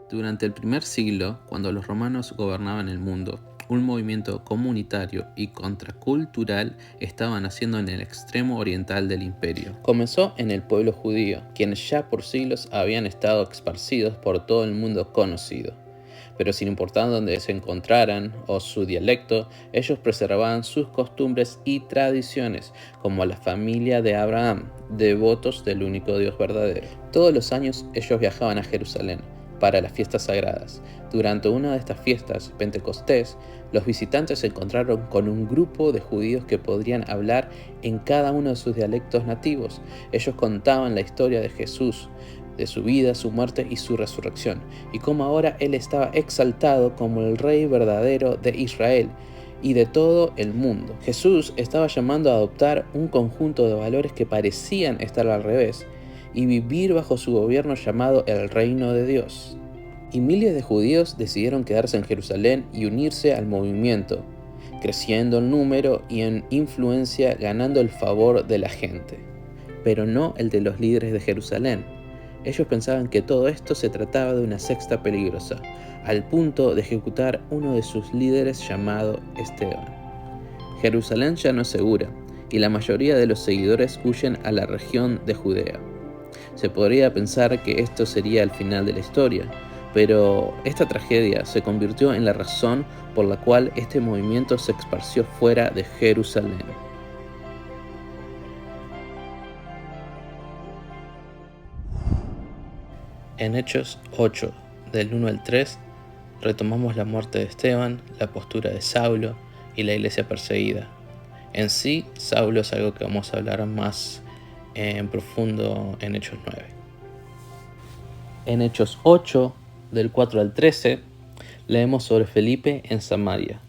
Durante el primer siglo, cuando los romanos gobernaban el mundo, un movimiento comunitario y contracultural estaba naciendo en el extremo oriental del imperio. Comenzó en el pueblo judío, quienes ya por siglos habían estado esparcidos por todo el mundo conocido. Pero sin importar dónde se encontraran o su dialecto, ellos preservaban sus costumbres y tradiciones, como la familia de Abraham, devotos del único Dios verdadero. Todos los años ellos viajaban a Jerusalén para las fiestas sagradas. Durante una de estas fiestas, Pentecostés, los visitantes se encontraron con un grupo de judíos que podrían hablar en cada uno de sus dialectos nativos. Ellos contaban la historia de Jesús, de su vida, su muerte y su resurrección, y cómo ahora Él estaba exaltado como el Rey verdadero de Israel y de todo el mundo. Jesús estaba llamando a adoptar un conjunto de valores que parecían estar al revés, y vivir bajo su gobierno llamado el Reino de Dios. Y miles de judíos decidieron quedarse en Jerusalén y unirse al movimiento, creciendo en número y en influencia, ganando el favor de la gente, pero no el de los líderes de Jerusalén. Ellos pensaban que todo esto se trataba de una secta peligrosa, al punto de ejecutar uno de sus líderes llamado Esteban. Jerusalén ya no es segura, y la mayoría de los seguidores huyen a la región de Judea. Se podría pensar que esto sería el final de la historia, pero esta tragedia se convirtió en la razón por la cual este movimiento se esparció fuera de Jerusalén. En Hechos 8, del 1 al 3, retomamos la muerte de Esteban, la postura de Saulo y la iglesia perseguida. En sí, Saulo es algo que vamos a hablar más en profundo en Hechos 9. En Hechos 8, del 4 al 13, leemos sobre Felipe en Samaria,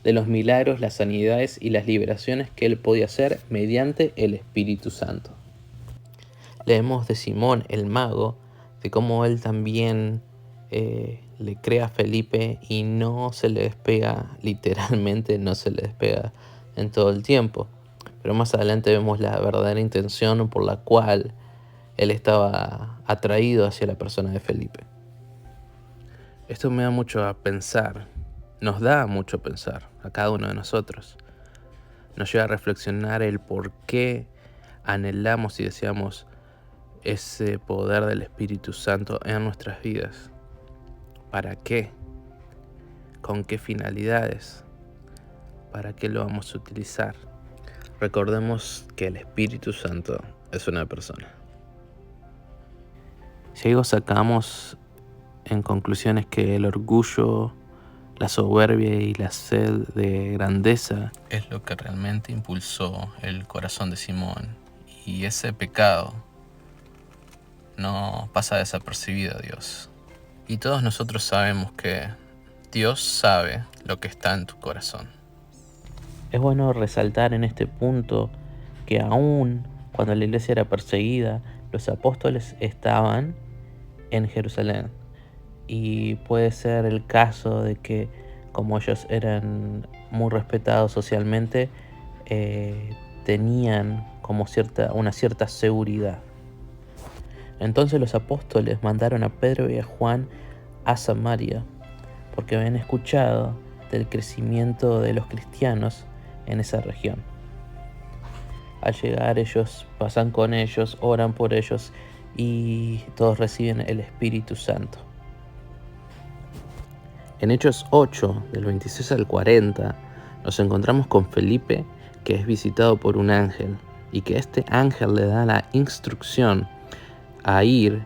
de los milagros, las sanidades y las liberaciones que él podía hacer mediante el Espíritu Santo. Leemos de Simón el mago, de cómo él también le crea a Felipe y no se le despega, literalmente no se le despega en todo el tiempo. Pero más adelante vemos la verdadera intención por la cual él estaba atraído hacia la persona de Felipe. Esto me da mucho a pensar, nos da mucho a pensar a cada uno de nosotros. Nos lleva a reflexionar el por qué anhelamos y deseamos ese poder del Espíritu Santo en nuestras vidas. ¿Para qué? ¿Con qué finalidades? ¿Para qué lo vamos a utilizar? Recordemos que el Espíritu Santo es una persona. Si algo sacamos en conclusión es que el orgullo, la soberbia y la sed de grandeza es lo que realmente impulsó el corazón de Simón. Y ese pecado no pasa desapercibido a Dios. Y todos nosotros sabemos que Dios sabe lo que está en tu corazón. Es bueno resaltar en este punto que aún cuando la iglesia era perseguida, los apóstoles estaban en Jerusalén. Y puede ser el caso de que como ellos eran muy respetados socialmente, tenían como una cierta seguridad. Entonces los apóstoles mandaron a Pedro y a Juan a Samaria, porque habían escuchado del crecimiento de los cristianos en esa región. Al llegar ellos pasan con ellos, oran por ellos y todos reciben el Espíritu Santo. En Hechos 8, del 26 al 40, nos encontramos con Felipe, que es visitado por un ángel, y que este ángel le da la instrucción a ir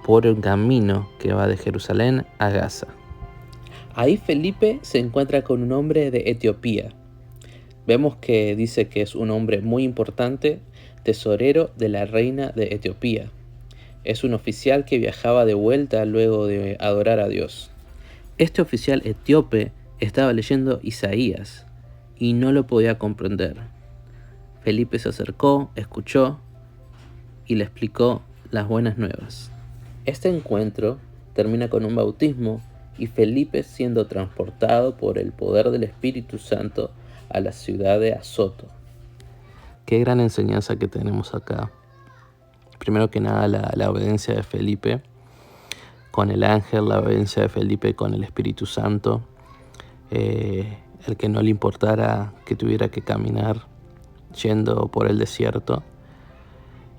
por el camino que va de Jerusalén a Gaza. Ahí Felipe se encuentra con un hombre de Etiopía. Vemos que dice que es un hombre muy importante, tesorero de la reina de Etiopía. Es un oficial que viajaba de vuelta luego de adorar a Dios. Este oficial etíope estaba leyendo Isaías y no lo podía comprender. Felipe se acercó, escuchó y le explicó las buenas nuevas. Este encuentro termina con un bautismo y Felipe siendo transportado por el poder del Espíritu Santo a la ciudad de Azoto. Qué gran enseñanza que tenemos acá. Primero que nada, la obediencia de Felipe con el ángel, la vivencia de Felipe con el Espíritu Santo, el que no le importara que tuviera que caminar yendo por el desierto,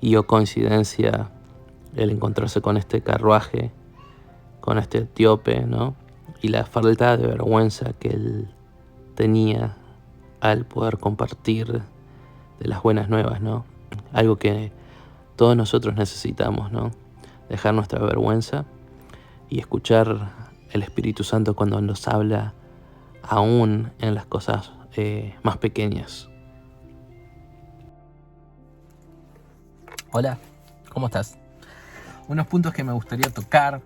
y coincidencia el encontrarse con este carruaje, con este etíope, ¿no? Y la falta de vergüenza que él tenía al poder compartir de las buenas nuevas, ¿no? Algo que todos nosotros necesitamos, ¿no? Dejar nuestra vergüenza y escuchar el Espíritu Santo cuando nos habla aún en las cosas más pequeñas. Hola, ¿cómo estás? Unos puntos que me gustaría tocar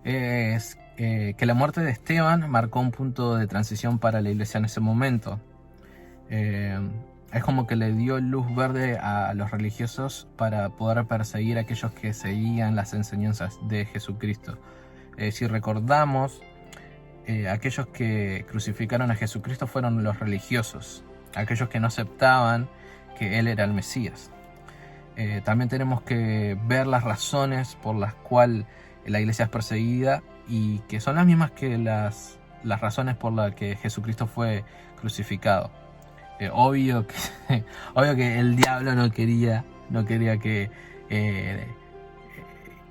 es que la muerte de Esteban marcó un punto de transición para la iglesia en ese momento. Es como que le dio luz verde a los religiosos para poder perseguir a aquellos que seguían las enseñanzas de Jesucristo. Si recordamos, aquellos que crucificaron a Jesucristo fueron los religiosos, aquellos que no aceptaban que Él era el Mesías. También tenemos que ver las razones por las cuales la iglesia es perseguida y que son las mismas que las razones por las que Jesucristo fue crucificado. Obvio que el diablo no quería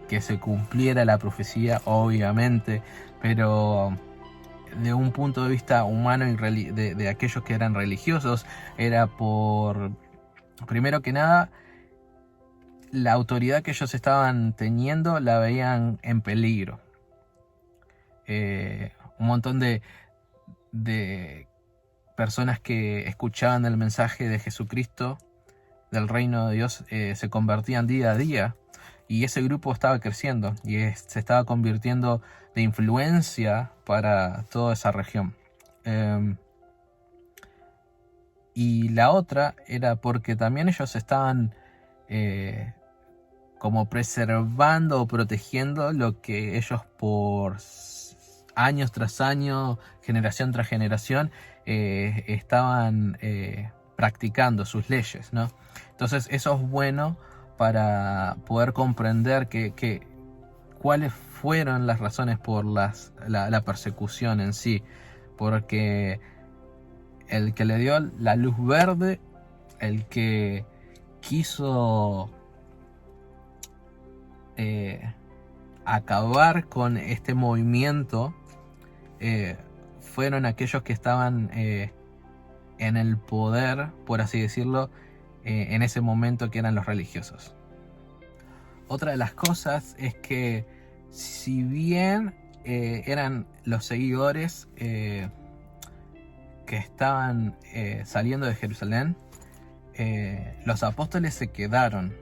que se cumpliera la profecía, obviamente, pero de un punto de vista humano y de aquellos que eran religiosos, era por, primero que nada, la autoridad que ellos estaban teniendo la veían en peligro. Un montón de personas que escuchaban el mensaje de Jesucristo, del reino de Dios, se convertían día a día, y ese grupo estaba creciendo y se estaba convirtiendo de influencia para toda esa región. Y la otra era porque también ellos estaban como preservando o protegiendo lo que ellos por años tras años, generación tras generación, estaban practicando sus leyes, ¿no? Entonces eso es bueno para poder comprender cuáles fueron las razones por la persecución en sí, porque el que le dio la luz verde, el que quiso acabar con este movimiento, fueron aquellos que estaban en el poder, por así decirlo, en ese momento, que eran los religiosos. Otra de las cosas es que si bien eran los seguidores que estaban saliendo de Jerusalén, los apóstoles se quedaron.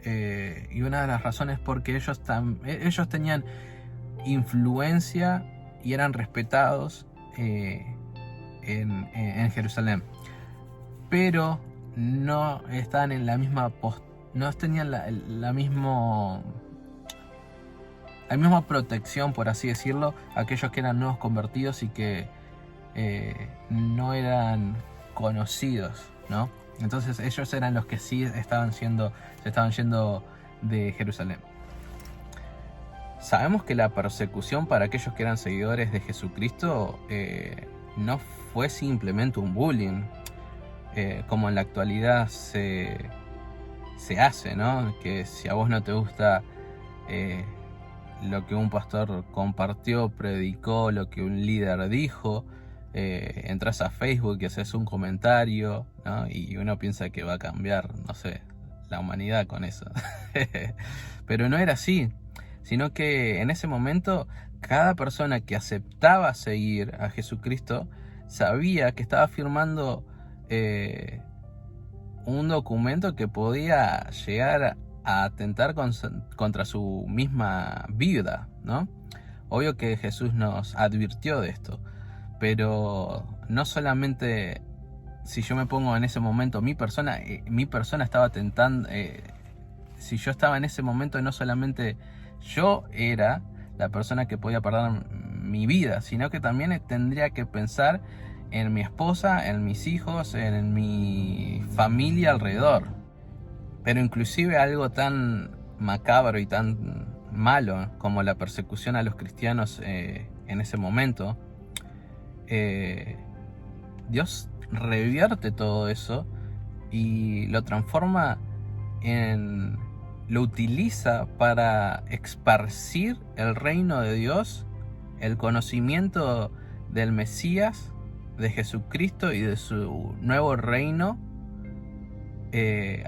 Y una de las razones porque ellos tenían influencia y eran respetados en Jerusalén, pero no estaban en la misma no tenían la misma protección, por así decirlo, aquellos que eran nuevos convertidos y que no eran conocidos, ¿no? Entonces ellos eran los que sí se estaban yendo de Jerusalén. Sabemos que la persecución para aquellos que eran seguidores de Jesucristo no fue simplemente un bullying, como en la actualidad se hace, ¿no? Que si a vos no te gusta lo que un pastor compartió, predicó, lo que un líder dijo, entras a Facebook y haces un comentario, ¿no? Y uno piensa que va a cambiar, no sé, la humanidad con eso. Pero no era así, sino que en ese momento cada persona que aceptaba seguir a Jesucristo sabía que estaba firmando un documento que podía llegar a atentar contra su misma vida, ¿no? Obvio que Jesús nos advirtió de esto, pero no solamente, si yo me pongo en ese momento, mi persona estaba tentando, si yo estaba en ese momento, no solamente yo era la persona que podía perder mi vida, sino que también tendría que pensar en mi esposa, en mis hijos, en mi familia alrededor. Pero inclusive algo tan macabro y tan malo como la persecución a los cristianos en ese momento, Dios revierte todo eso y lo transforma lo utiliza para esparcir el reino de Dios, el conocimiento del Mesías, de Jesucristo y de su nuevo reino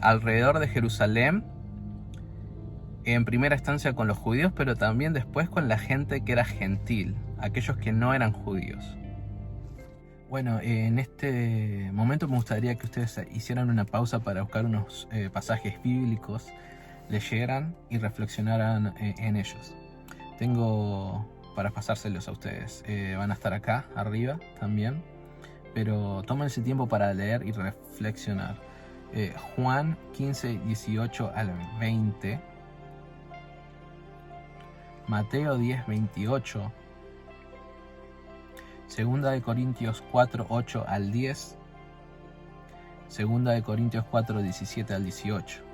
alrededor de Jerusalén, en primera instancia con los judíos, pero también después con la gente que era gentil, aquellos que no eran judíos. Bueno, en este momento me gustaría que ustedes hicieran una pausa para buscar unos pasajes bíblicos, leyeran y reflexionaran en ellos. Tengo para pasárselos a ustedes. Van a estar acá arriba también, pero tómense tiempo para leer y reflexionar. Juan 15, 18 al 20, Mateo 10, 28, Segunda de Corintios 4, 8 al 10, Segunda de Corintios 4, 17 al 18.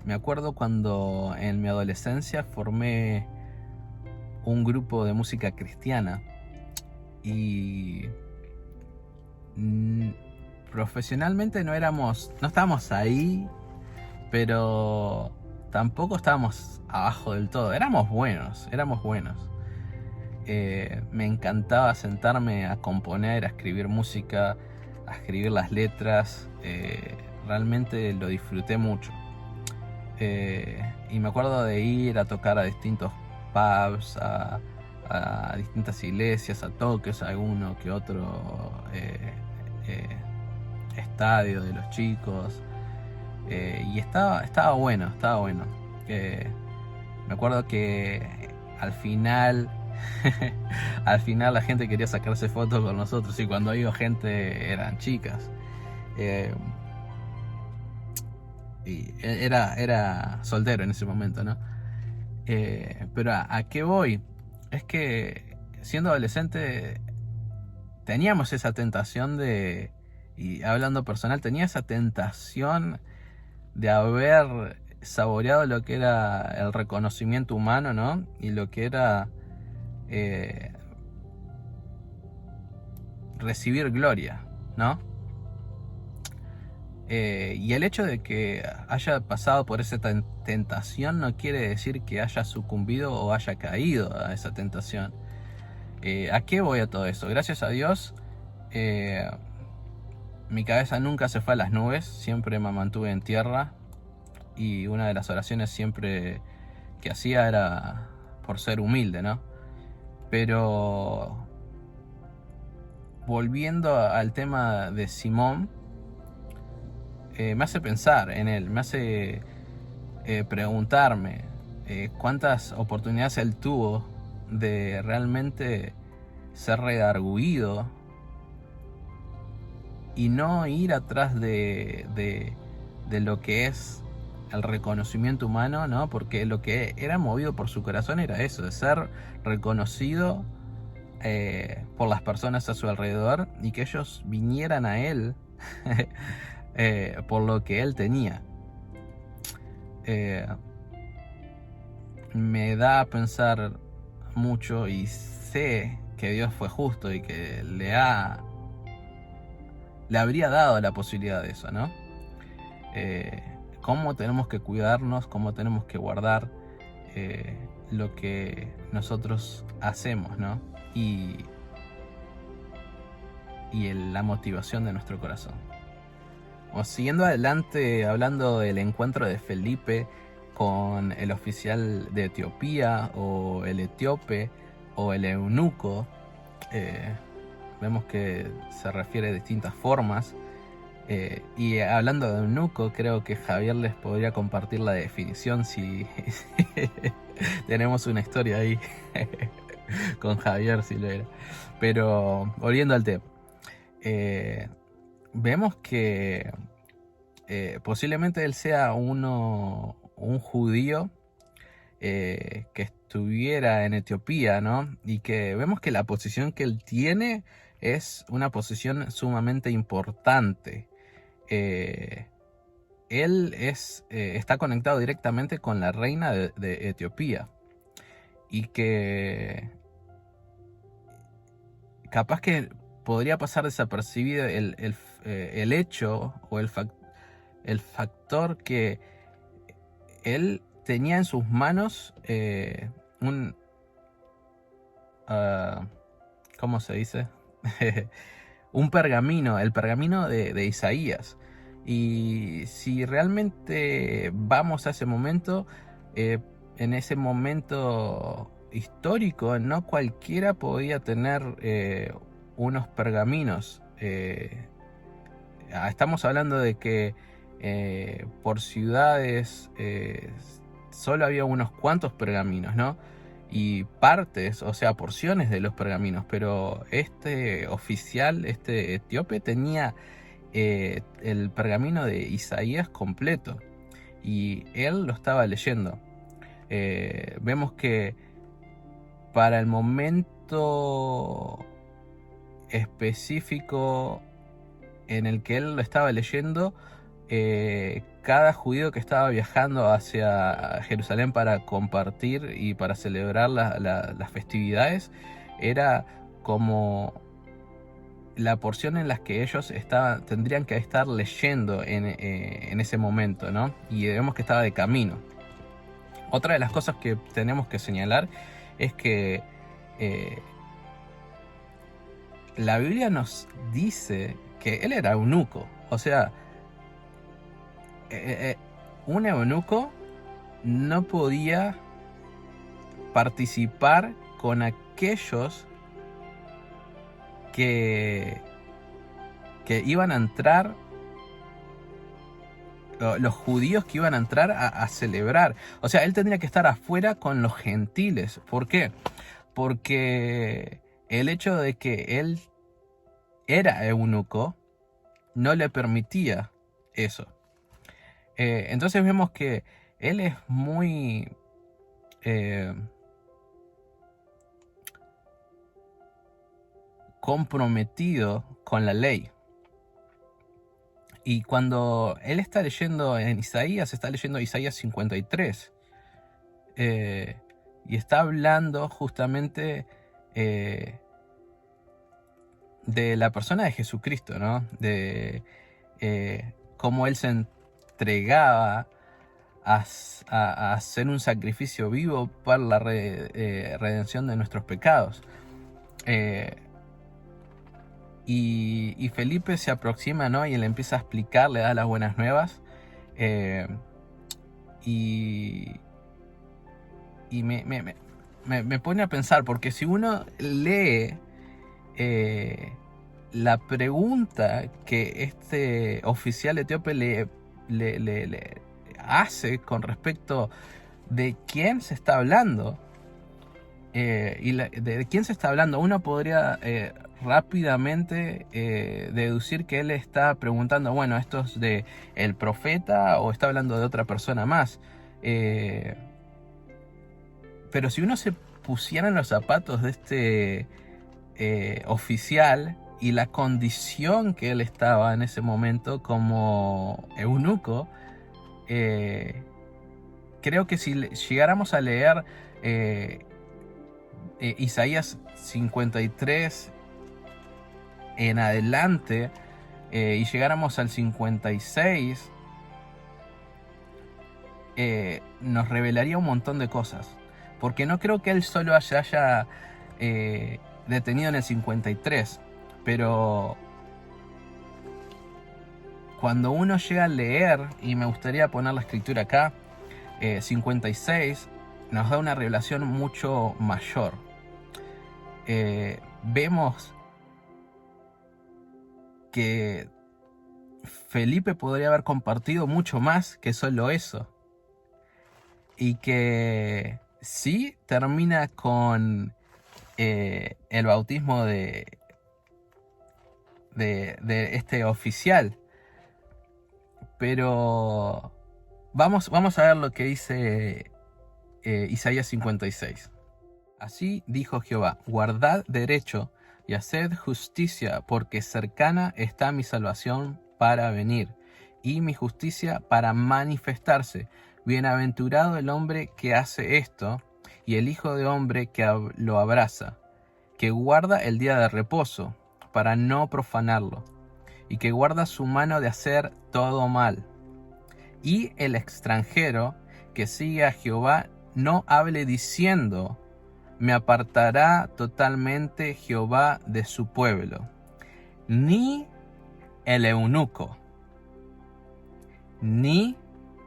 Me acuerdo cuando en mi adolescencia formé un grupo de música cristiana y profesionalmente no estábamos ahí, pero tampoco estábamos abajo del todo. Éramos buenos. Me encantaba sentarme a componer, a escribir música, a escribir las letras. Realmente lo disfruté mucho. Y me acuerdo de ir a tocar a distintos pubs, a distintas iglesias, a toques, a alguno que otro estadio de los chicos. Y estaba bueno. Me acuerdo que al final la gente quería sacarse fotos con nosotros, y cuando digo gente eran chicas. Y era soltero en ese momento, ¿no? Pero ¿a qué voy? Es que siendo adolescente teníamos esa tentación y hablando personal, tenía esa tentación de haber saboreado lo que era el reconocimiento humano, ¿no? Y lo que era recibir gloria, ¿no? Y el hecho de que haya pasado por esa tentación no quiere decir que haya sucumbido o haya caído a esa tentación. ¿A qué voy a todo eso? Gracias a Dios, mi cabeza nunca se fue a las nubes, siempre me mantuve en tierra, y una de las oraciones siempre que hacía era por ser humilde, ¿no? Pero volviendo al tema de Simón, me hace pensar en él, me hace preguntarme cuántas oportunidades él tuvo de realmente ser redarguido y no ir atrás de lo que es el reconocimiento humano, ¿no? Porque lo que era movido por su corazón era eso, de ser reconocido por las personas a su alrededor y que ellos vinieran a él por lo que él tenía. Me da a pensar mucho y sé que Dios fue justo y que le habría dado la posibilidad de eso, ¿no? Cómo tenemos que cuidarnos, cómo tenemos que guardar lo que nosotros hacemos, ¿no? Y la motivación de nuestro corazón. O siguiendo adelante, hablando del encuentro de Felipe con el oficial de Etiopía, o el etíope, o el eunuco, vemos que se refiere de distintas formas. Y hablando de eunuco, creo que Javier les podría compartir la definición si tenemos una historia ahí con Javier, si lo era. Pero volviendo al tema, vemos que posiblemente él sea un judío que estuviera en Etiopía, ¿no? Y que vemos que la posición que él tiene es una posición sumamente importante. Él está conectado directamente con la reina de Etiopía, y que capaz que podría pasar desapercibido el hecho o el factor que él tenía en sus manos ¿cómo se dice? Un pergamino, el pergamino de Isaías. Y si realmente vamos a ese momento, en ese momento histórico, no cualquiera podía tener unos pergaminos. Estamos hablando de que por ciudades solo había unos cuantos pergaminos, ¿no? Y partes, o sea, porciones de los pergaminos, pero este oficial, este etíope, tenía el pergamino de Isaías completo, y él lo estaba leyendo. Vemos que para el momento específico en el que él lo estaba leyendo, cada judío que estaba viajando hacia Jerusalén para compartir y para celebrar las festividades, era como la porción en la que ellos tendrían que estar leyendo en ese momento, ¿no? Y vemos que estaba de camino. Otra de las cosas que tenemos que señalar es que la Biblia nos dice que él era eunuco. O sea, un eunuco no podía participar con aquellos que iban a entrar, los judíos que iban a entrar a celebrar. O sea, él tendría que estar afuera con los gentiles. ¿Por qué? Porque el hecho de que él era eunuco no le permitía eso. Entonces vemos que él es muy comprometido con la ley. Y cuando él está leyendo en Isaías, está leyendo Isaías 53, y está hablando justamente de la persona de Jesucristo, ¿no? De cómo él se entregaba a hacer un sacrificio vivo para la redención de nuestros pecados. Y Felipe se aproxima, ¿no? Y él empieza a explicar, le da las buenas nuevas. Y me pone a pensar, porque si uno lee la pregunta que este oficial etíope le hace con respecto de quién se está hablando, ¿De quién se está hablando? Uno podría rápidamente deducir que él está preguntando, bueno, ¿esto es de el profeta o está hablando de otra persona más? Pero si uno se pusiera en los zapatos de este oficial y la condición que él estaba en ese momento como eunuco, creo que si llegáramos a leer Isaías 53 en adelante y llegáramos al 56, nos revelaría un montón de cosas. Porque no creo que él solo se haya detenido en el 53, pero cuando uno llega a leer, y me gustaría poner la escritura acá, 56 nos da una revelación mucho mayor. Vemos que Felipe podría haber compartido mucho más que solo eso, y que sí termina con el bautismo de este oficial. Pero vamos a ver lo que dice Isaías 56. Así dijo Jehová: guardad derecho y haced justicia, porque cercana está mi salvación para venir, y mi justicia para manifestarse. Bienaventurado el hombre que hace esto, y el hijo de hombre que lo abraza, que guarda el día de reposo, para no profanarlo, y que guarda su mano de hacer todo mal. Y el extranjero que sigue a Jehová no hable diciendo: me apartará totalmente Jehová de su pueblo. Ni el eunuco, ni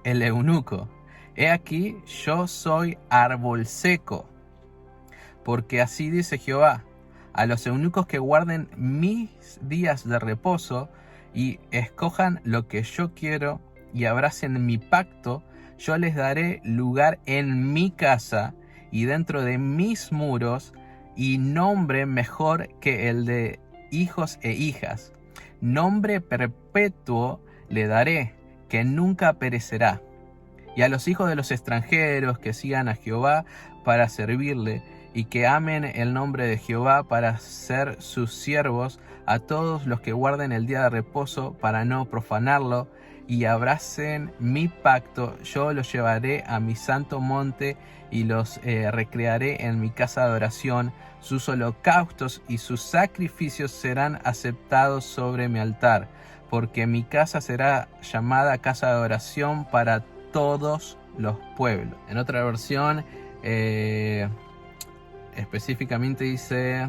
el eunuco. He aquí, yo soy árbol seco. Porque así dice Jehová: a los eunucos que guarden mis días de reposo y escojan lo que yo quiero y abracen mi pacto, yo les daré lugar en mi casa y dentro de mis muros, y nombre mejor que el de hijos e hijas. Nombre perpetuo le daré, que nunca perecerá. Y a los hijos de los extranjeros que sigan a Jehová para servirle, y que amen el nombre de Jehová para ser sus siervos, a todos los que guarden el día de reposo para no profanarlo, y abracen mi pacto, yo los llevaré a mi santo monte y los recrearé en mi casa de oración. Sus holocaustos y sus sacrificios serán aceptados sobre mi altar, porque mi casa será llamada casa de oración para todos los pueblos. En otra versión específicamente dice: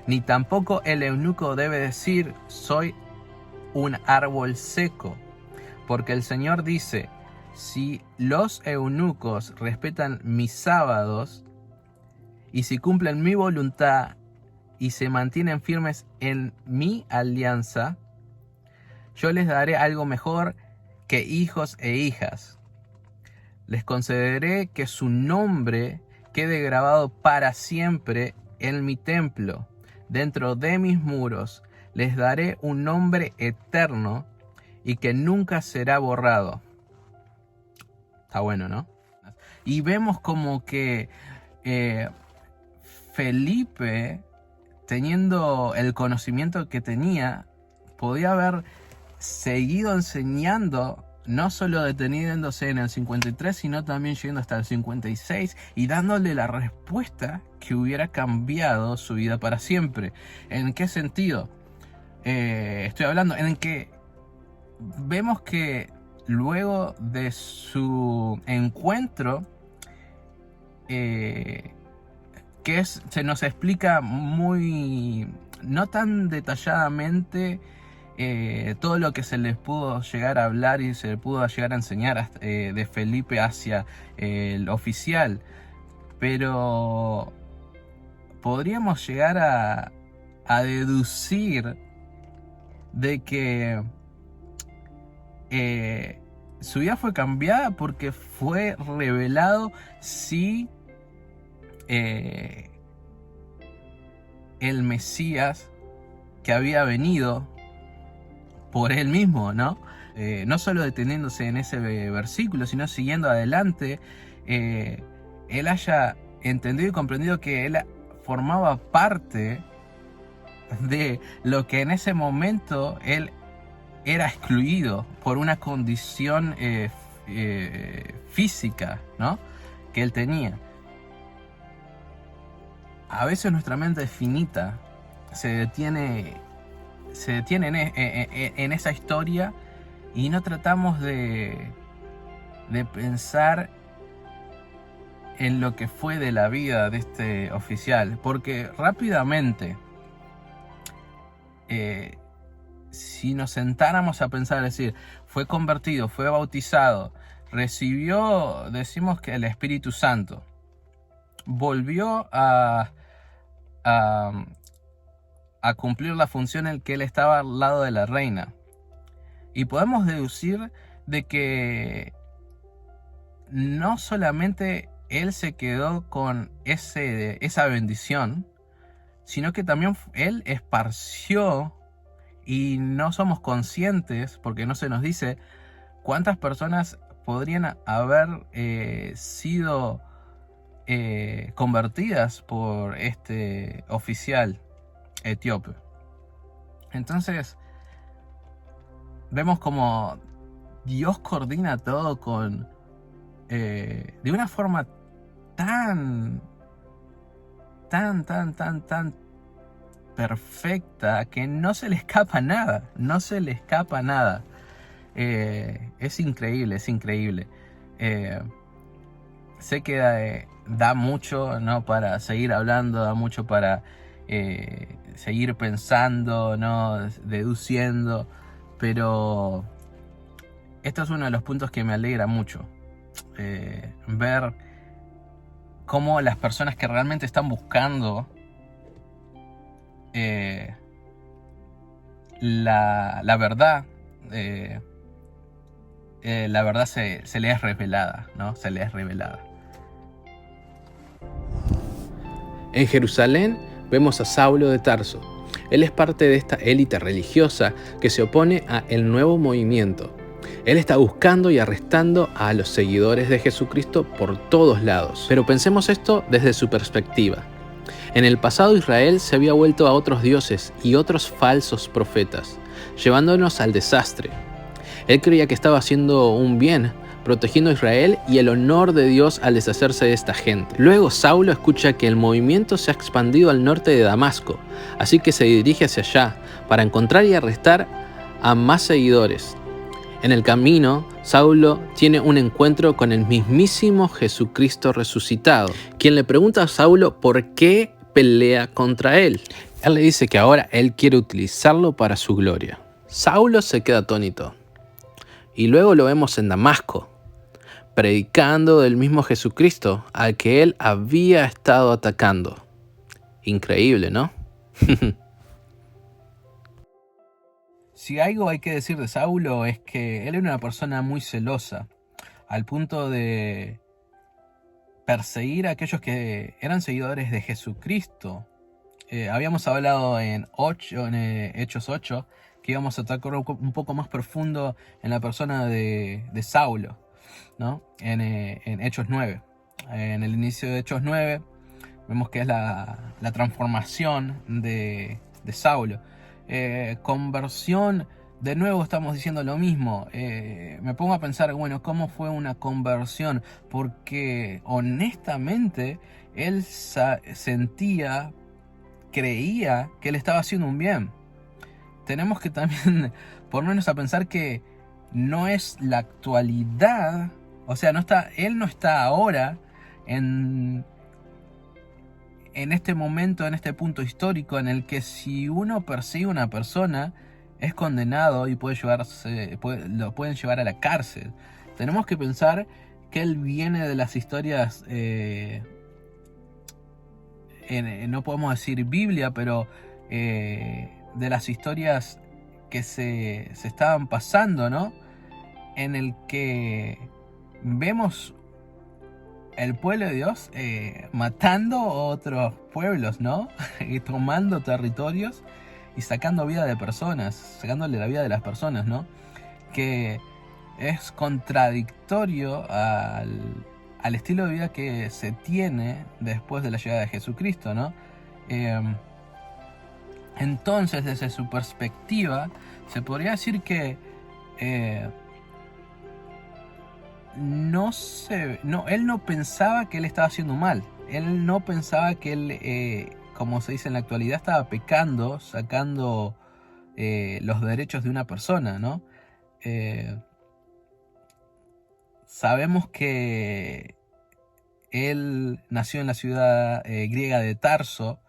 ni tampoco el eunuco debe decir: soy un árbol seco, porque el Señor dice: si los eunucos respetan mis sábados y si cumplen mi voluntad y se mantienen firmes en mi alianza, yo les daré algo mejor que hijos e hijas. Les concederé que su nombre quede grabado para siempre en mi templo, dentro de mis muros. Les daré un nombre eterno y que nunca será borrado. Está bueno, ¿no? Y vemos como que Felipe, teniendo el conocimiento que tenía, podía haber seguido enseñando, no solo deteniéndose en el 53, sino también llegando hasta el 56 y dándole la respuesta que hubiera cambiado su vida para siempre. ¿En qué sentido? Estoy hablando en que vemos que luego de su encuentro, se nos explica muy, no tan detalladamente, todo lo que se les pudo llegar a hablar y se le pudo llegar a enseñar de Felipe hacia el oficial, pero podríamos llegar a deducir de que su vida fue cambiada porque fue revelado sí el Mesías que había venido por él mismo, ¿no? No solo deteniéndose en ese versículo, sino siguiendo adelante, él haya entendido y comprendido que él formaba parte de lo que en ese momento él era excluido por una condición física, ¿no? Que él tenía. A veces nuestra mente es finita, se detiene en esa historia y no tratamos de pensar en lo que fue de la vida de este oficial, porque rápidamente, si nos sentáramos a pensar, es decir, fue convertido, fue bautizado, recibió, decimos que el Espíritu Santo, volvió a cumplir la función en que él estaba al lado de la reina. Y podemos deducir de que no solamente él se quedó con esa bendición, sino que también él esparció, y no somos conscientes, porque no se nos dice cuántas personas podrían haber sido convertidas por este oficial etíope. Entonces vemos como Dios coordina todo de una forma tan perfecta que no se le escapa nada, es increíble, sé que da mucho, ¿no?, para seguir hablando, da mucho para seguir pensando, ¿no?, deduciendo, pero esto es uno de los puntos que me alegra mucho, ver cómo las personas que realmente están buscando la verdad, la verdad se le es revelada, ¿no? Se le es revelada. En Jerusalén vemos a Saulo de Tarso. Él es parte de esta élite religiosa que se opone a el nuevo movimiento. Él está buscando y arrestando a los seguidores de Jesucristo por todos lados. Pero pensemos esto desde su perspectiva. En el pasado Israel se había vuelto a otros dioses y otros falsos profetas, llevándonos al desastre. Él creía que estaba haciendo un bien, protegiendo a Israel y el honor de Dios al deshacerse de esta gente. Luego Saulo escucha que el movimiento se ha expandido al norte de Damasco, así que se dirige hacia allá para encontrar y arrestar a más seguidores. En el camino, Saulo tiene un encuentro con el mismísimo Jesucristo resucitado, quien le pregunta a Saulo por qué pelea contra él. Él le dice que ahora él quiere utilizarlo para su gloria. Saulo se queda atónito. Y luego lo vemos en Damasco, predicando del mismo Jesucristo al que él había estado atacando. Increíble, ¿no? Si algo hay que decir de Saulo es que él era una persona muy celosa, al punto de perseguir a aquellos que eran seguidores de Jesucristo. Habíamos hablado en Hechos 8 que íbamos a tocar un poco más profundo en la persona de Saulo, ¿no? En Hechos 9. En el inicio de Hechos 9 vemos que es la transformación de Saulo. Conversión, de nuevo estamos diciendo lo mismo. Me pongo a pensar, bueno, ¿cómo fue una conversión? Porque honestamente él creía que él estaba haciendo un bien. Tenemos que también ponernos a pensar que no es la actualidad, o sea, él no está ahora en este momento, en este punto histórico en el que si uno persigue a una persona es condenado y lo pueden llevar a la cárcel. Tenemos que pensar que él viene de las historias, no podemos decir Biblia, pero de las historias que se estaban pasando, ¿no? En el que vemos el pueblo de Dios matando otros pueblos, ¿no? Y tomando territorios y sacando vida de personas, sacándole la vida de las personas, ¿no? Que es contradictorio al estilo de vida que se tiene después de la llegada de Jesucristo, ¿no? Entonces, desde su perspectiva, se podría decir que él no pensaba que él estaba haciendo mal. Él no pensaba que él, como se dice en la actualidad, estaba pecando, sacando los derechos de una persona, ¿no? Sabemos que él nació en la ciudad griega de Tarso.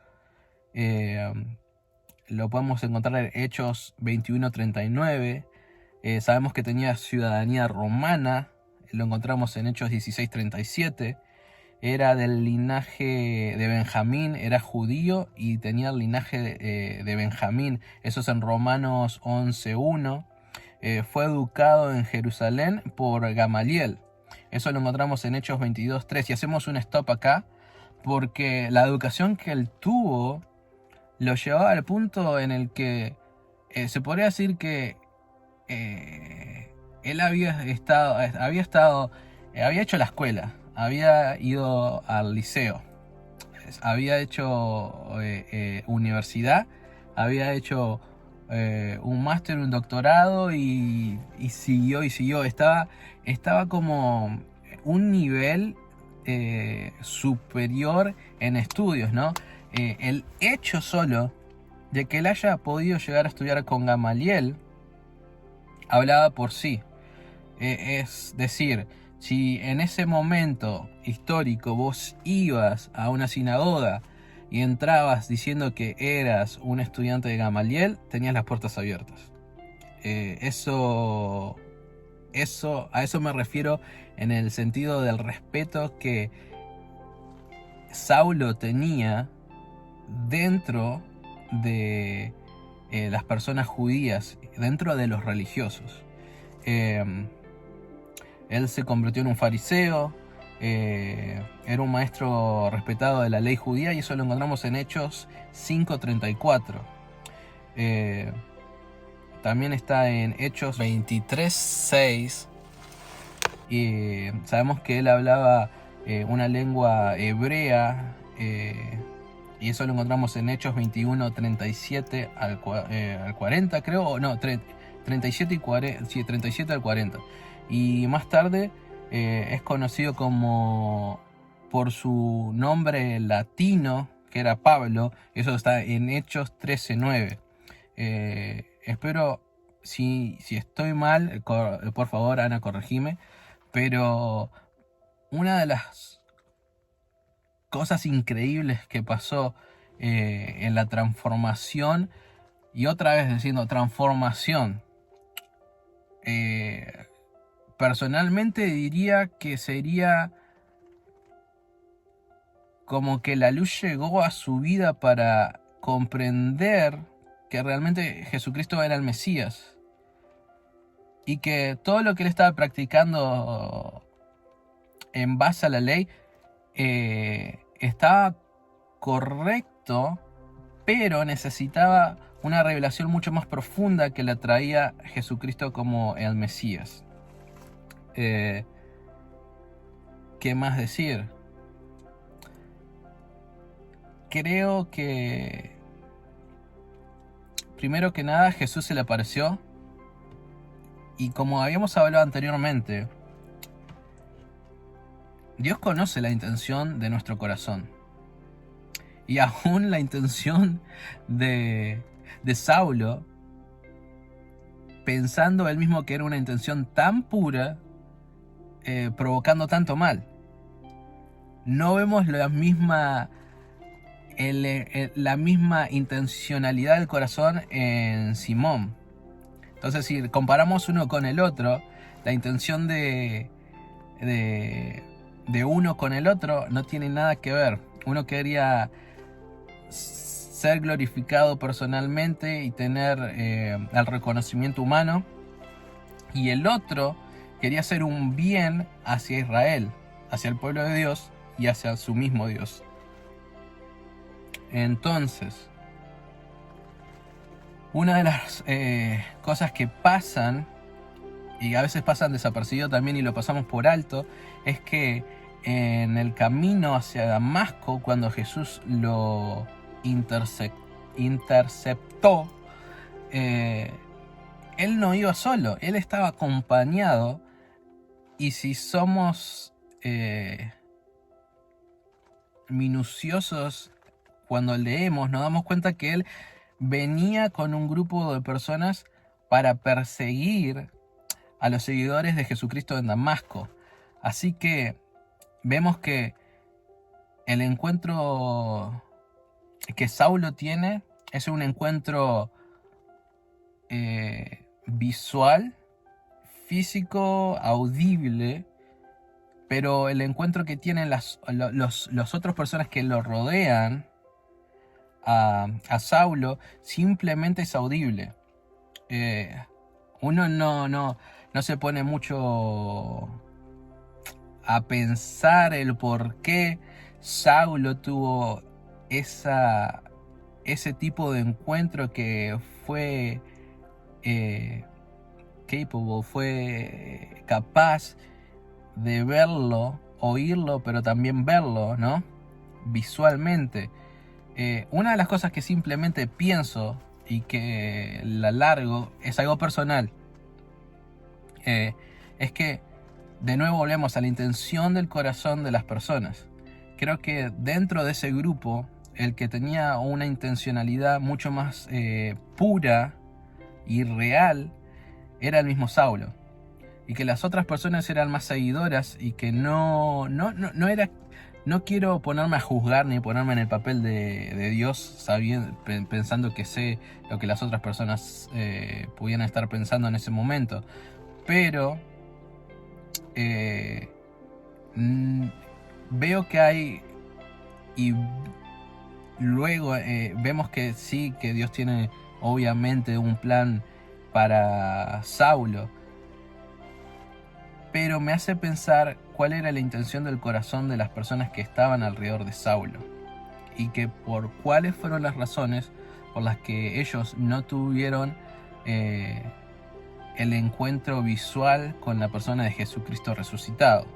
Lo podemos encontrar en Hechos 21:39. Sabemos que tenía ciudadanía romana. Lo encontramos en Hechos 16:37. Era del linaje de Benjamín, era judío y tenía el linaje de Benjamín. Eso es en Romanos 11:1. Fue educado en Jerusalén por Gamaliel. Eso lo encontramos en Hechos 22:3. Y hacemos un stop acá porque la educación que él tuvo lo llevaba al punto en el que se podría decir que él había hecho la escuela, había ido al liceo, había hecho universidad, había hecho un máster, un doctorado y siguió. Estaba como un nivel superior en estudios, ¿no? El hecho solo de que él haya podido llegar a estudiar con Gamaliel hablaba por sí. Es decir, si en ese momento histórico vos ibas a una sinagoga y entrabas diciendo que eras un estudiante de Gamaliel, tenías las puertas abiertas. A eso me refiero en el sentido del respeto que Saulo tenía dentro de las personas judías, dentro de los religiosos. Él se convirtió en un fariseo, era un maestro respetado de la ley judía, y eso lo encontramos en Hechos 5:34. También está en Hechos 23:6. Y sabemos que él hablaba una lengua hebrea, y eso lo encontramos en Hechos 21:37 al 40, creo, o no, 37 y 40, sí, 37 al 40. Y más tarde es conocido como por su nombre latino, que era Pablo. Eso está en Hechos 13:9. Espero, si estoy mal, por favor, Ana, corregime. Pero una de las cosas increíbles que pasó en la transformación, y otra vez diciendo transformación, personalmente diría que sería como que la luz llegó a su vida para comprender que realmente Jesucristo era el Mesías y que todo lo que él estaba practicando en base a la ley estaba correcto, pero necesitaba una revelación mucho más profunda que la traía Jesucristo como el Mesías. ¿Qué más decir? Creo que primero que nada Jesús se le apareció, y como habíamos hablado anteriormente, Dios conoce la intención de nuestro corazón. Y aún la intención de Saulo, pensando él mismo que era una intención tan pura, provocando tanto mal. No vemos la misma intencionalidad del corazón en Simón. Entonces, si comparamos uno con el otro, la intención de uno con el otro no tiene nada que ver. Uno quería ser glorificado personalmente y tener el reconocimiento humano, y el otro quería hacer un bien hacia Israel. hacia el pueblo de Dios y hacia su mismo Dios. Entonces, una de las cosas que pasan, y a veces pasan desapercibido también y lo pasamos por alto, es que en el camino hacia Damasco, cuando Jesús lo interceptó, él no iba solo, él estaba acompañado. Y si somos minuciosos cuando leemos, nos damos cuenta que él venía con un grupo de personas para perseguir a los seguidores de Jesucristo en Damasco. Así que vemos que el encuentro que Saulo tiene es un encuentro visual, físico, audible, pero el encuentro que tienen las otras personas que lo rodean a Saulo simplemente es audible. Uno no se pone mucho a pensar el por qué Saulo tuvo ese tipo de encuentro que fue fue capaz de verlo, oírlo, pero también verlo, ¿no? Visualmente. Una de las cosas que simplemente pienso y que la largo es algo personal. Es que de nuevo volvemos a la intención del corazón de las personas. Creo que dentro de ese grupo, el que tenía una intencionalidad mucho más pura y real era el mismo Saulo. Y que las otras personas eran más seguidoras y que no era. No quiero ponerme a juzgar ni ponerme en el papel de Dios sabiendo, pensando que sé lo que las otras personas pudieran estar pensando en ese momento. Pero veo que hay, y luego vemos que sí, que Dios tiene obviamente un plan para Saulo, pero me hace pensar cuál era la intención del corazón de las personas que estaban alrededor de Saulo, y que por cuáles fueron las razones por las que ellos no tuvieron el encuentro visual con la persona de Jesucristo resucitado.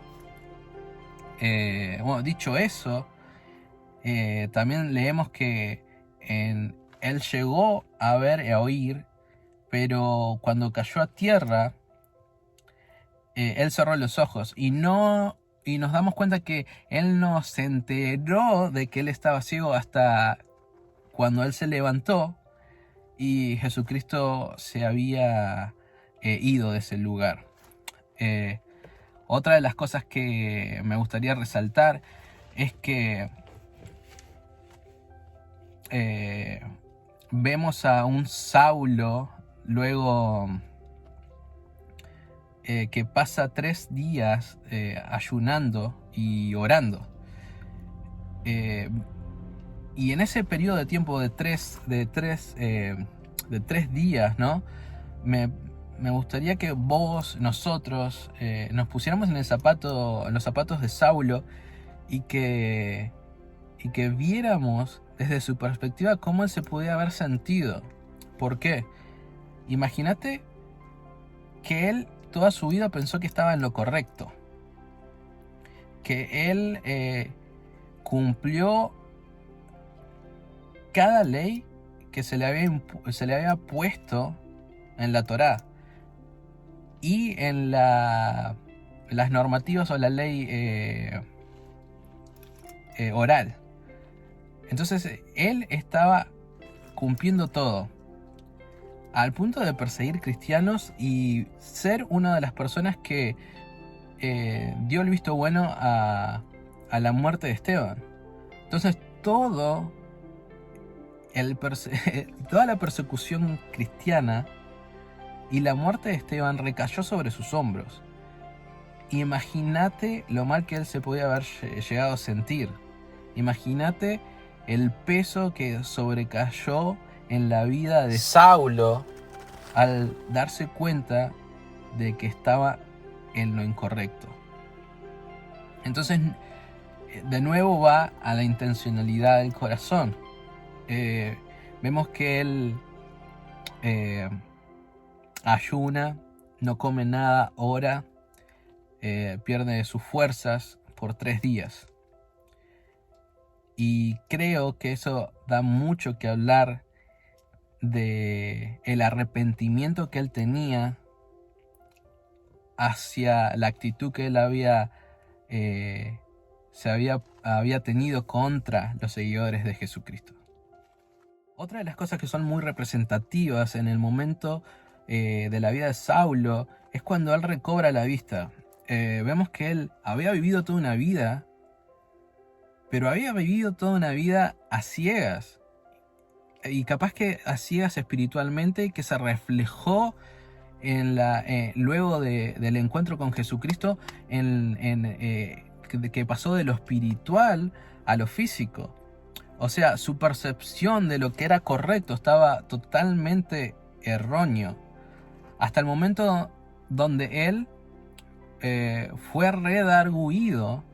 Bueno, dicho eso, también leemos que él llegó a ver y a oír, pero cuando cayó a tierra, él cerró los ojos y nos damos cuenta que él no se enteró de que él estaba ciego hasta cuando él se levantó y Jesucristo se había ido de ese lugar. Otra de las cosas que me gustaría resaltar es que vemos a un Saulo luego que pasa 3 días ayunando y orando. Y en ese periodo de tiempo de tres días, ¿no? Me gustaría que nosotros, nos pusiéramos en los zapatos de Saulo y que viéramos desde su perspectiva cómo él se podía haber sentido. ¿Por qué? Imagínate que él toda su vida pensó que estaba en lo correcto, que él cumplió cada ley que se le había puesto en la Torá y en las normativas o la ley oral. Entonces él estaba cumpliendo todo, al punto de perseguir cristianos y ser una de las personas que dio el visto bueno a la muerte de Esteban. Entonces toda la persecución cristiana y la muerte de Esteban recayó sobre sus hombros. Imagínate lo mal que él se podía haber llegado a sentir. Imagínate el peso que sobrecayó en la vida de Saulo al darse cuenta de que estaba en lo incorrecto. Entonces, de nuevo va a la intencionalidad del corazón. Vemos que él ayuna, no come nada, ora, pierde sus fuerzas por 3 días. Y creo que eso da mucho que hablar de el arrepentimiento que él tenía hacia la actitud que él había tenido contra los seguidores de Jesucristo. Otra de las cosas que son muy representativas en el momento de la vida de Saulo es cuando él recobra la vista. Vemos que él había vivido toda una vida, pero había vivido toda una vida a ciegas, y capaz que a ciegas espiritualmente, que se reflejó luego del encuentro con Jesucristo, que pasó de lo espiritual a lo físico. O sea, su percepción de lo que era correcto estaba totalmente erróneo, hasta el momento donde él fue redarguido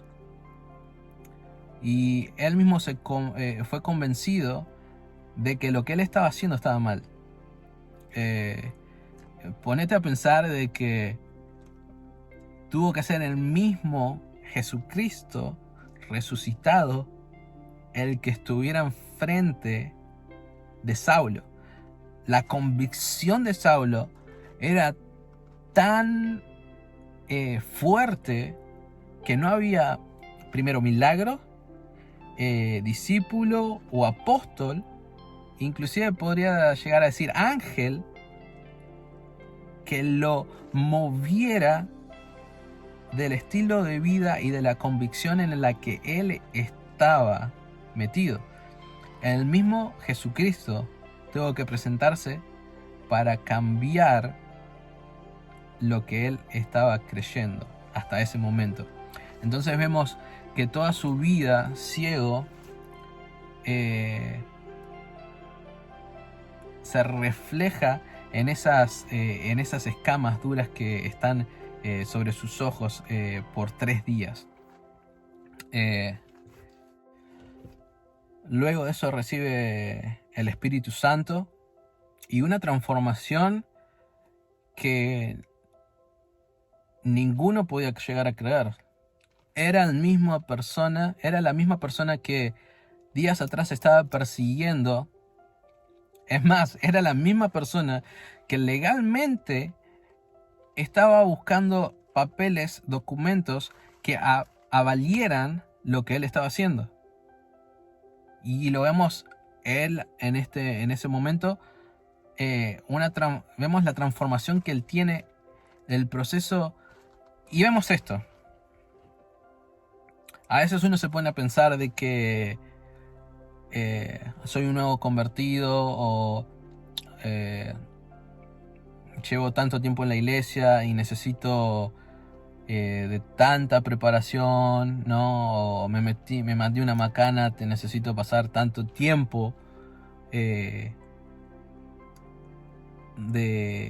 y él mismo fue convencido de que lo que él estaba haciendo estaba mal. Ponete a pensar de que tuvo que ser el mismo Jesucristo resucitado el que estuviera enfrente de Saulo. La convicción de Saulo era tan fuerte que no había, primero, milagro, discípulo o apóstol, inclusive podría llegar a decir ángel, que lo moviera del estilo de vida y de la convicción en la que él estaba metido. El mismo Jesucristo tuvo que presentarse para cambiar lo que él estaba creyendo hasta ese momento. Entonces vemos que toda su vida ciego se refleja en esas escamas duras que están sobre sus ojos por 3 días. Luego de eso recibe el Espíritu Santo y una transformación que ninguno podía llegar a creer. Era la misma persona que días atrás estaba persiguiendo. Es más, era la misma persona que legalmente estaba buscando papeles, documentos que avalieran lo que él estaba haciendo. Y lo vemos él en ese momento. Vemos la transformación que él tiene del proceso. Y vemos esto. A veces uno se pone a pensar de que soy un nuevo convertido, o llevo tanto tiempo en la iglesia y necesito de tanta preparación, ¿no? O me mandé una macana, necesito pasar tanto tiempo de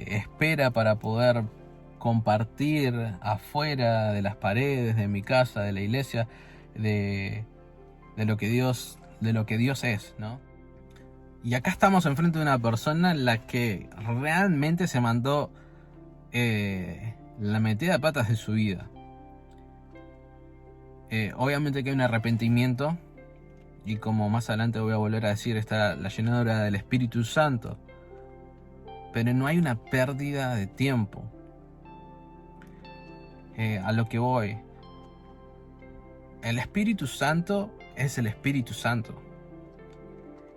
espera para poder compartir afuera de las paredes de mi casa, de la iglesia, de lo que Dios es, ¿no? Y acá estamos enfrente de una persona en la que realmente se mandó la metida de patas de su vida. Obviamente que hay un arrepentimiento, y como más adelante voy a volver a decir, está la llenadura del Espíritu Santo, pero no hay una pérdida de tiempo. A lo que voy, el Espíritu Santo es el Espíritu Santo.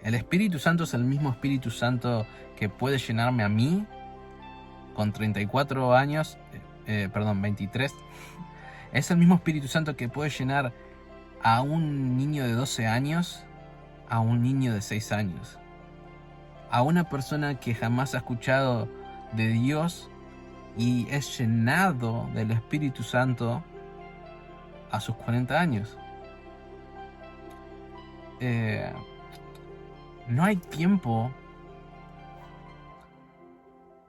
El Espíritu Santo es el mismo Espíritu Santo que puede llenarme a mí con 34 años, 23. Es el mismo Espíritu Santo que puede llenar a un niño de 12 años, a un niño de 6 años, a una persona que jamás ha escuchado de Dios y es llenado del Espíritu Santo a sus 40 años. No hay tiempo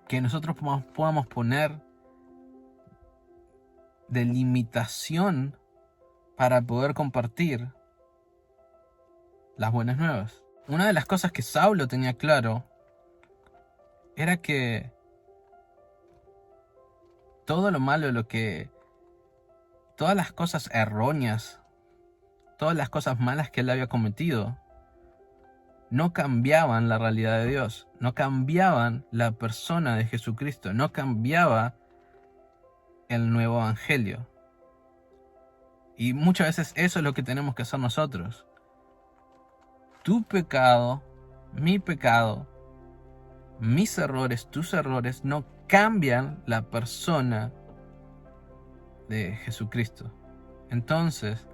que nosotros podamos poner de limitación para poder compartir las buenas nuevas. Una de las cosas que Saulo tenía claro era que todo lo malo, todas las cosas erróneas, todas las cosas malas que él había cometido, no cambiaban la realidad de Dios, no cambiaban la persona de Jesucristo, no cambiaba el nuevo evangelio. Y muchas veces eso es lo que tenemos que hacer nosotros. Tu pecado, mis errores, tus errores no cambian la persona de Jesucristo. Entonces,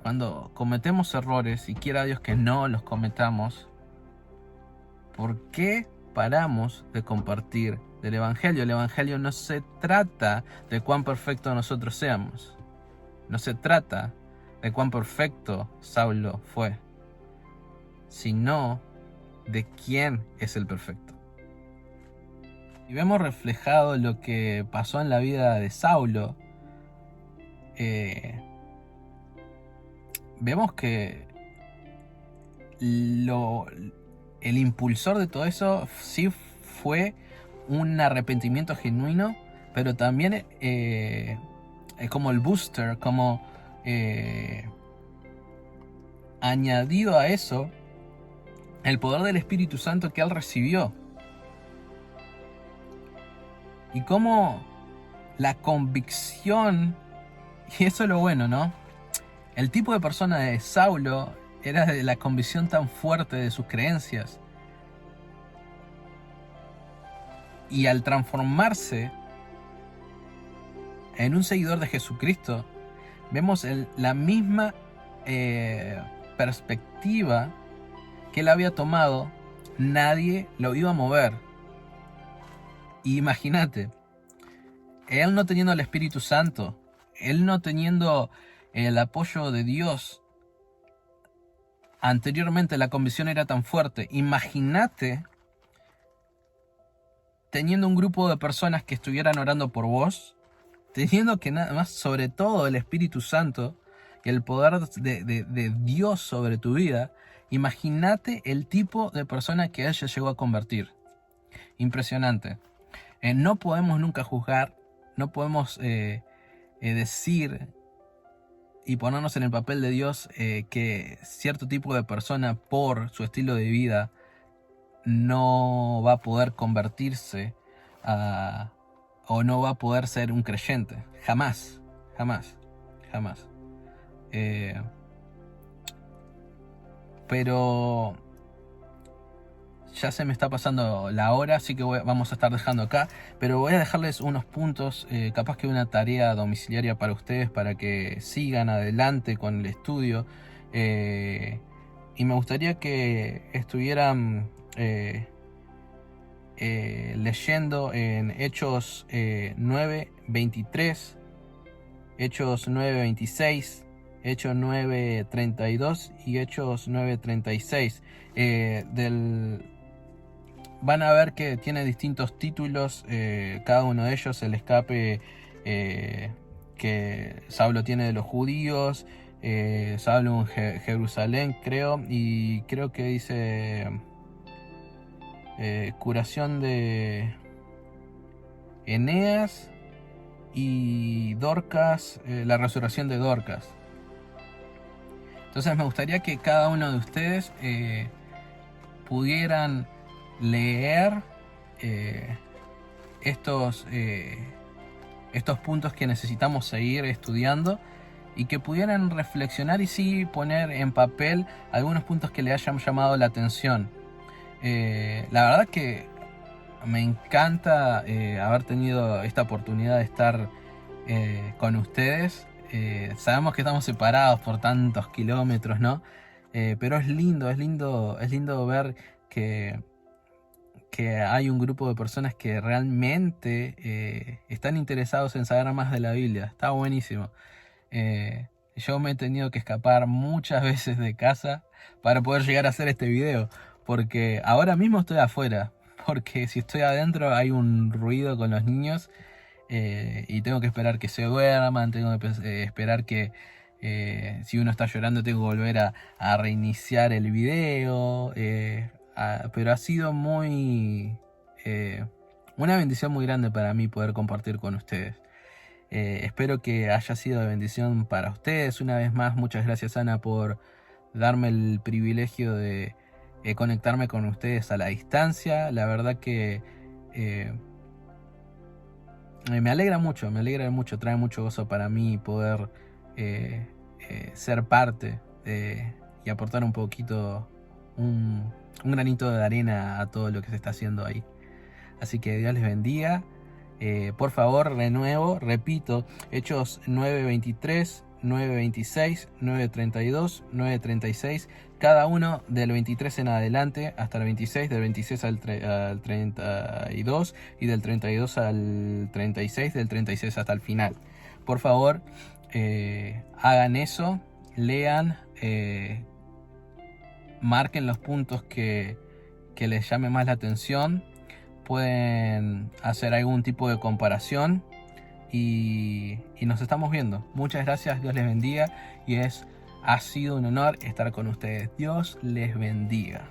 cuando cometemos errores, y quiera Dios que no los cometamos, ¿por qué paramos de compartir del evangelio? El evangelio no se trata de cuán perfectos nosotros seamos. No se trata de cuán perfecto Saulo fue, sino de quién es el perfecto. Y vemos reflejado lo que pasó en la vida de Saulo. Vemos que el impulsor de todo eso sí fue un arrepentimiento genuino, pero también como el booster, como añadido a eso, el poder del Espíritu Santo que él recibió. Y como la convicción, y eso es lo bueno, ¿no? El tipo de persona de Saulo era de la convicción tan fuerte de sus creencias. Y al transformarse en un seguidor de Jesucristo, vemos la misma perspectiva que él había tomado, nadie lo iba a mover. Y imagínate, él no teniendo el Espíritu Santo, él no teniendo el apoyo de Dios, anteriormente la convicción era tan fuerte. Imagínate teniendo un grupo de personas que estuvieran orando por vos, teniendo que nada más, sobre todo el Espíritu Santo y el poder de Dios sobre tu vida. Imagínate el tipo de persona que él ya llegó a convertir. Impresionante. No podemos nunca juzgar, no podemos decir y ponernos en el papel de Dios que cierto tipo de persona por su estilo de vida no va a poder convertirse o no va a poder ser un creyente. Jamás, jamás, jamás. Pero ya se me está pasando la hora, así que vamos a estar dejando acá. Pero voy a dejarles unos puntos, capaz que una tarea domiciliaria para ustedes, para que sigan adelante con el estudio. Y me gustaría que estuvieran leyendo en Hechos 9:23, Hechos 9:26, Hechos 9:32 y Hechos 9:36. Van a ver que tiene distintos títulos, cada uno de ellos, el escape que Saulo tiene de los judíos, Saulo en Jerusalén, creo, y creo que dice curación de Eneas y Dorcas, la resurrección de Dorcas. Entonces me gustaría que cada uno de ustedes pudieran leer estos puntos que necesitamos seguir estudiando, y que pudieran reflexionar y sí poner en papel algunos puntos que le hayan llamado la atención. La verdad que me encanta haber tenido esta oportunidad de estar con ustedes. Sabemos que estamos separados por tantos kilómetros, ¿no? Pero es lindo ver que hay un grupo de personas que realmente están interesados en saber más de la Biblia. Está buenísimo. Yo me he tenido que escapar muchas veces de casa para poder llegar a hacer este video, porque ahora mismo estoy afuera, porque si estoy adentro hay un ruido con los niños, y tengo que esperar que se duerman, tengo que esperar que Si uno está llorando tengo que volver a reiniciar el video. Pero ha sido una bendición muy grande para mí poder compartir con ustedes. Espero que haya sido de bendición para ustedes. Una vez más, muchas gracias, Ana, por darme el privilegio de conectarme con ustedes a la distancia. La verdad que me alegra mucho, trae mucho gozo para mí poder ser parte y aportar un poquito, un granito de arena a todo lo que se está haciendo ahí. Así que Dios les bendiga. Por favor, repito, Hechos 9:23, 9:26, 9:32, 9:36, cada uno del 23 en adelante hasta el 26, del 26 al 32 y del 32 al 36, del 36 hasta el final. Por favor, hagan eso, lean, marquen los puntos que les llame más la atención. Pueden hacer algún tipo de comparación y nos estamos viendo. Muchas gracias, Dios les bendiga y ha sido un honor estar con ustedes. Dios les bendiga.